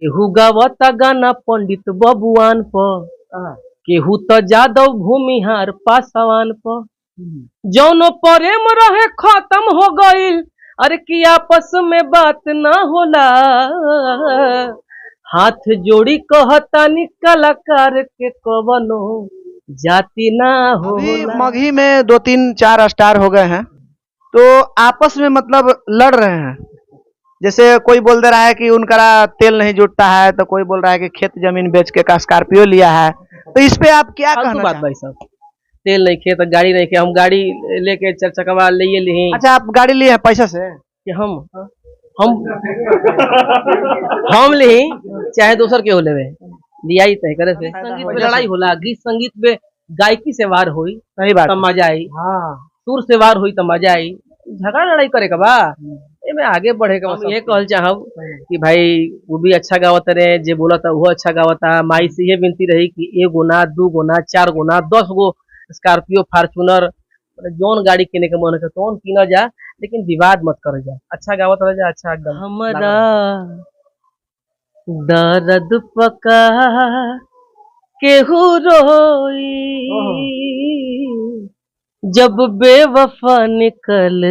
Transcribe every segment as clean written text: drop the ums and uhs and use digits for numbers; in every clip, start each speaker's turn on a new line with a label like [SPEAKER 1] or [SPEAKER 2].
[SPEAKER 1] केहू गावता गाना पंडित बबुआन पर, केहू तो जादव भूमिहार पासवान पर। जौनो प्रेम रहे खत्म हो गईल, अरे कि आपस में बात ना होला। हाथ जोड़ी कहतानी कलाकार के कवनो जाति ना
[SPEAKER 2] अभी
[SPEAKER 1] होला।
[SPEAKER 2] मगही में 2 3 4 स्टार हो गए हैं, तो आपस में मतलब लड़ रहे हैं। जैसे कोई बोल दे रहा है कि उनका तेल नहीं जुटता है, तो कोई बोल रहा है कि खेत जमीन बेच के का स्कॉर्पियो लिया है। तो इस पे आप क्या
[SPEAKER 1] फालतू
[SPEAKER 2] कहना
[SPEAKER 1] बात
[SPEAKER 2] चाहते
[SPEAKER 1] भाई साहब, तेल नहीं खे तो गाड़ी नहीं खे, हम गाड़ी लेके चार चकवा ले ली
[SPEAKER 2] हैं? अच्छा, आप गाड़ी लिए हैं पैसा से?
[SPEAKER 1] कि हम हम ली चाहे दूसर के हो लेवे, लिया ही तय करे से। संगीत पे लड़ाई होला, गीत संगीत पे गायकी से वार हुई
[SPEAKER 2] सही बात
[SPEAKER 1] तब मजा आई,
[SPEAKER 2] हाँ।
[SPEAKER 1] सुर से वार हुई तब मजा आई। झगड़ा लड़ाई करे का बा में आगे बढ़े का। हम ये कहल चाहब कि भाई वो भी अच्छा गावत रहे, जे बोला था वो अच्छा गावता। माई से ये विनती रही कि 1 गुना 2 गुना 4 गुना 10 गो स्कॉर्पियो फॉर्चूनर जोन गाड़ी किने के मन है तो किना जा, लेकिन विवाद मत कर जा। अच्छा गावत रह जा, अच्छा एकदम। हमारा दर्द पका केहू रोई, जब बेवफा निकल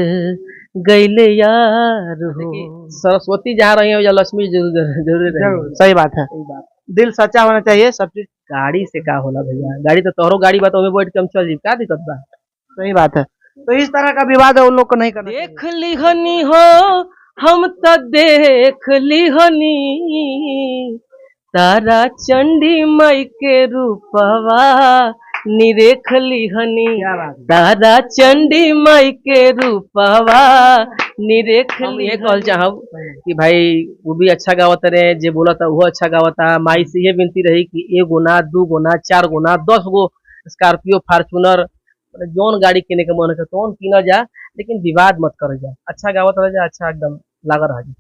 [SPEAKER 1] गईले यार हो। सरस्वती जहाँ रही हो या लक्ष्मी जरूर रही।
[SPEAKER 2] सही बात है, दिल सच्चा होना चाहिए सब चीज।
[SPEAKER 1] गाड़ी से का होला भैया, गाड़ी तो तोहरो गाड़ी बा, तो बैठ के हम चल जी, का दिक्कत बा।
[SPEAKER 2] सही बात है, तो इस तरह का विवाद उन लोग को नहीं करना चाहिए।
[SPEAKER 1] देख ली हनी हो हम तो देख ली हनी, तारा चंडी माई के रूपवा निरेख ली हनी। तारा चंडी माई के रूपवा निरेख ली। ये कहल चाहब कि भाई वो भी अच्छा गावत रहे, जे बोला था वो अच्छा गावता। माई से ये विनती रही कि 1 गुना 2 गुना 4 गुना 10 गो स्कॉर्पियो फॉर्चूनर जोन गाड़ी किने के मन है तो किना जा, लेकिन विवाद मत कर जा। अच्छा गावत रह जा, अच्छा एकदम लागा रह जा।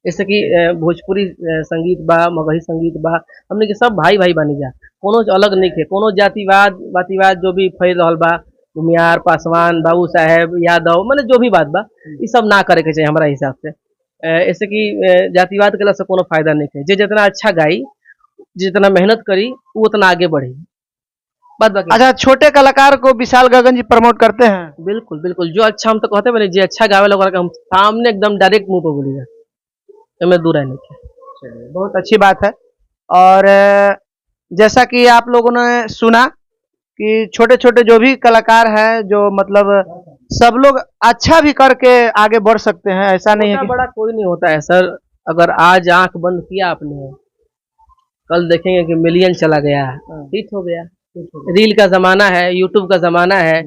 [SPEAKER 1] जैसे कि भोजपुरी संगीत बा, मगही संगीत बा, हमने के सब भाई भाई बनी जा, कोनो अलग नहीं थे। कोनो जातिवाद वातिवाद जो भी फैल रहा बा, भूमियार पासवान बाबू साहेब यादव मैंने जो भी बात बा, ये सब ना करे के चाहिए हमारा हिसाब से। ऐसे कि जातिवाद के से कोनो फायदा नहीं है। जे जितना अच्छा गाई, जितना मेहनत करी, वो उतना आगे बढ़ी।
[SPEAKER 2] अच्छा, छोटे कलाकार को विशाल गगन जी प्रमोट करते हैं?
[SPEAKER 1] बिल्कुल बिल्कुल, जो अच्छा हम तो कहते हैं जे अच्छा गावे लगा हम सामने एकदम डायरेक्ट मुंह पे बोली जाए, मैं दूर है नहीं।
[SPEAKER 2] चलिए, बहुत अच्छी बात है। और जैसा कि आप लोगों ने सुना कि छोटे छोटे जो भी कलाकार हैं, जो मतलब सब लोग अच्छा भी करके आगे बढ़ सकते हैं, ऐसा नहीं है कि
[SPEAKER 1] बड़ा कोई नहीं होता है सर। अगर आज आंख बंद किया आपने, कल देखेंगे कि मिलियन चला गया, हिट हो गया। रील का जमाना है, यूट्यूब का जमाना है।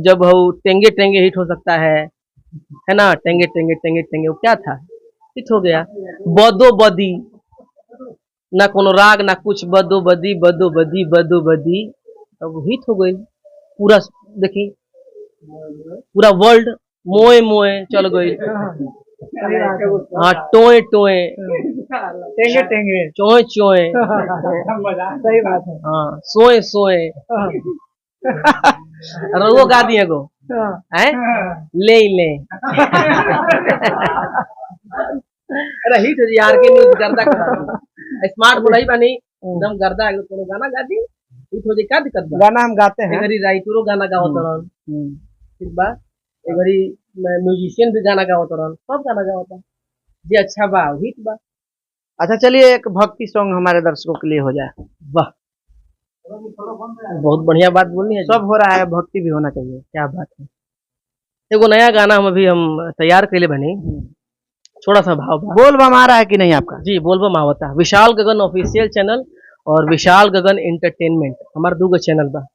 [SPEAKER 1] जब वो टेंगे टेंगे हिट हो सकता है ना। टेंगे टेंगे टेंगे टेंगे वो क्या था, हिट हो गया। बदो बदी ना कोनो राग ना कुछ, बदो बदी बदो बदी बदो बदी, अब हिट हो गई पूरा। देखी पूरा वर्ल्ड मोए मोए चल गई। हाँ, टोए टोए
[SPEAKER 2] टेंगे टेंगे
[SPEAKER 1] चोए चोए,
[SPEAKER 2] सही बात है।
[SPEAKER 1] हाँ, सोए सोए रघुओ गा दिए गो हैं, ले ले। अरे हिट हो यार के न्यूज़ गर्दा करा दी। स्मार्ट बोला ही बानी एकदम गर्दा, कोनो गाना गा दी हिट हो जाए, क्या दिक्कत बा।
[SPEAKER 2] गाना हम गाते हैं,
[SPEAKER 1] एगरी राइटरो गाना गावत रहन, ठीक बा। एगरी म्यूजिशियन भी गाना गावत रहन, सब गाना गावता जे अच्छा बा हिट बा।
[SPEAKER 2] अच्छा चलिए, एक भक्ति सॉन्ग हमारे दर्शकों के लिए हो जाए।
[SPEAKER 1] वाह, बहुत बढ़िया बात बोलनी है।
[SPEAKER 2] सब हो रहा है, भक्ति भी होना चाहिए।
[SPEAKER 1] क्या बात है। एगो नया गाना हम अभी तैयार कैले बनी, थोड़ा सा भाव बा।
[SPEAKER 2] बोल बम आ रहा है कि नहीं आपका?
[SPEAKER 1] जी, बोलबम आवता। विशाल गगन ऑफिशियल चैनल और विशाल गगन एंटरटेनमेंट, हमारा 2 चैनल बा,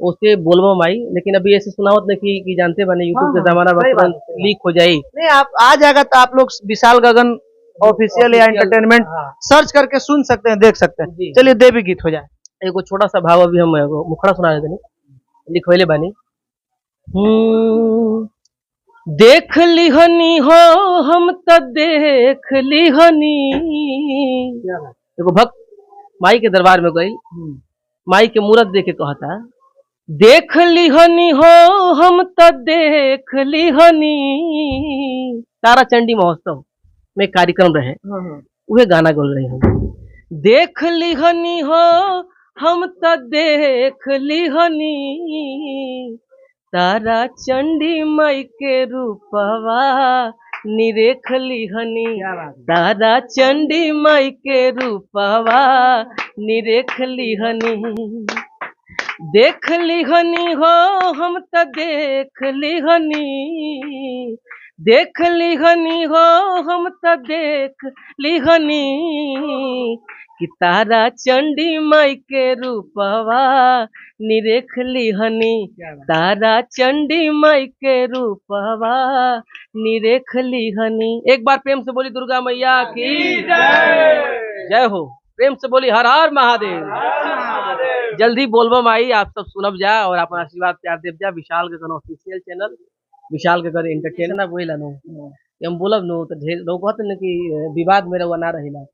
[SPEAKER 1] उससे बोलबम आई। लेकिन अभी ऐसे सुनावत नहीं कि जानते बने यूट्यूब के जमाना में लीक हो जाये।
[SPEAKER 2] नहीं, आप आ जाएगा तो आप लोग विशाल गगन ऑफिशियल या एंटरटेनमेंट सर्च करके सुन सकते हैं, देख सकते हैं। चलिए, देवी गीत हो जाए।
[SPEAKER 1] एगो छोटा सा भाव अभी हम एगो मुखड़ा सुना देते, लिखवैले बानी। देख लिहनी हो हम तो देख लिहनी। एगो भक्त माई के दरबार में गई, माई के मूरत देख के कहता, देख लिहनी हो हम तो देख लिहनी। तारा चंडी महोत्सव में कार्यक्रम रहे, वह गाना बोल रही हूँ। देख लिहनी हो हम तो देख लिहनी तारा चंडी माई के रूपवा निरेख लिहनी तारा चंडी माई के रूपवा निरेख लिहनी। देख लिहनी हो हम तो देख लिहनी देख लिहनी हो हम तो देख लिहनी कि तारा चंडी माई के रूपवा निरेख लिहनी तारा चंडी माई के रूपवा निरेख लिहनी। एक बार प्रेम से बोली दुर्गा मैया की जय हो। प्रेम से बोली हर हर महादेव। जल्दी बोलबम आई, आप सब सुनब जा और अपन आशीर्वाद प्यार देव जा। विशाल के ऑफिशियल चैनल विशाल के घर एंटरटेनर वही लानो हम बोलब नो तो ढेर लोग कहते न कि विवाद में रहुआ ना रहिला।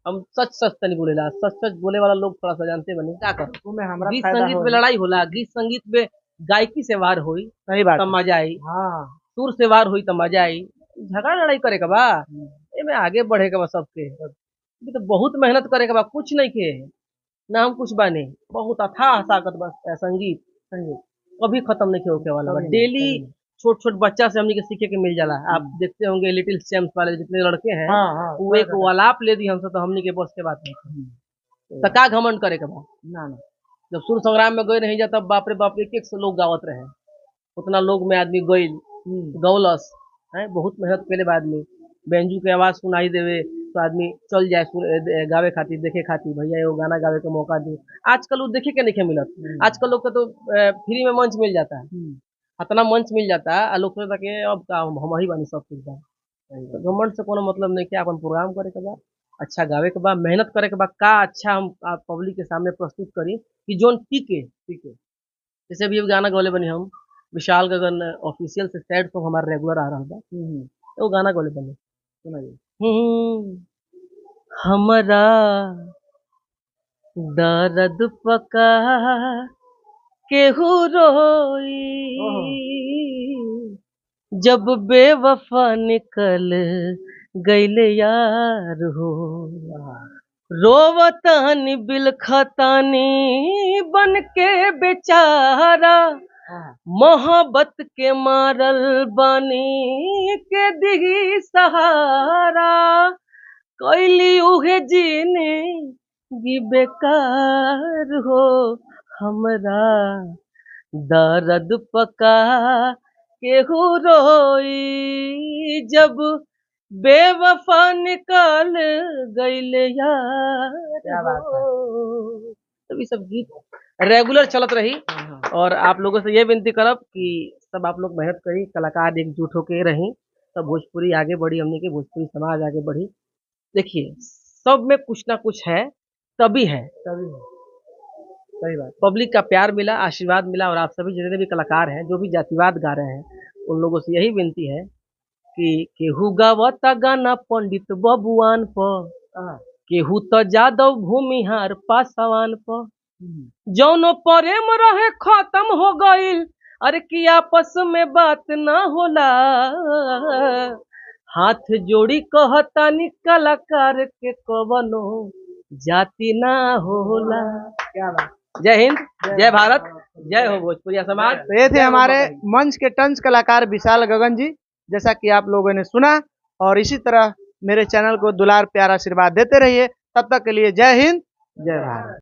[SPEAKER 1] हम सच सच तनी बोलेला, सच सच बोले वाला लोग थोड़ा सा जानते बने क्या कर। गीत संगीत में लड़ाई होला, गीत संगीत में गायकी से वार होई सही बात तब मजा आई। सुर से वार हुई तब मजा आई। झगड़ा लड़ाई करे का बा एमे आगे बढ़े का बा सबके। तो बहुत मेहनत करे का बा, कुछ नहीं के ना हम कुछ बाने, बहुत अथाह ताकत बस संगीत संगीत कभी खत्म नहीं होके वाला बा। डेली छोट छोट बच्चा से हमने के सीखे के मिल जाला। आप देखते होंगे लिटिल चैम्प्स वाले जितने लड़के हैं वो एक वालाप ले दी हमसे तो हमने के बस के बात नहीं तो का घमंड करे के बा ना। जब सुर संग्राम में गए नहीं जाता बाप रे बाप एक एक से लोग गावत रहे, उतना लोग में आदमी गईल गौलस है। बहुत मेहनत पहले बाद में बेंजू के आवाज सुनाई देवे तो आदमी चल जाए गावे खातिर देखे खातिर भैया वो गाना गावे का मौका दे। आजकल वो देखे के नहीं मिलत। आजकल लोग का तो फ्री में मंच मिल जाता है, इतना मंच मिल जाता है लोग सोचता कि अब का हम ही बानी सब कुछ बा। घमंड से कोनो मतलब नहीं कि अपन प्रोग्राम करे के बा, अच्छा गावे के बा, मेहनत करे के बा, का अच्छा हम पब्लिक के सामने प्रस्तुत करी कि जोन टीके टीके। जैसे अभी गाना गौले बनी हम विशाल गगन ऑफिशियल से सैड सॉन्ग हमारा रेगुलर आ रहा था तो गाना गौले बने सुनाइए। हमारा दर्द पका केहू रोई जब बेवफा निकल गईले यार हो। रोवतानी बिलखतानी बन के बेचारा मोहब्बत के मारल बानी के दिही सहारा। कैली उहे जीने गी बेकार हो हमरा दर्द पका केहू रोई जब बेवफा निकाल गईले यार हो। तभी सब गीत रेगुलर चलत रही और आप लोगों से ये विनती करब कि सब आप लोग मेहनत करी, कलाकार एकजुट होके रही, तब भोजपुरी आगे बढ़ी, हमने के भोजपुरी समाज आगे बढ़ी। देखिए सब में कुछ ना कुछ है तभी है सही बात। पब्लिक का प्यार मिला, आशीर्वाद मिला और आप सभी जितने भी कलाकार हैं जो भी जातिवाद गा रहे हैं उन लोगों से यही विनती है कि केहू गावता गाना पंडित बबुआन पर, केहू तो जादव भूमिहार पासवान पर, जौनो प्रेम रहे खत्म हो गईल अरे कि आपस में बात ना होला। हाथ जोड़ी कहतानी कलाकार के कवनो जाति ना होला। क्या बात। जय हिंद, जय भारत, जय हो भोजपुरिया समाज।
[SPEAKER 2] तो ये थे हमारे मंच के टंच कलाकार विशाल गगन जी, जैसा कि आप लोगों ने सुना। और इसी तरह मेरे चैनल को दुलार प्यार आशीर्वाद देते रहिए। तब तक के लिए जय हिंद, जय भारत।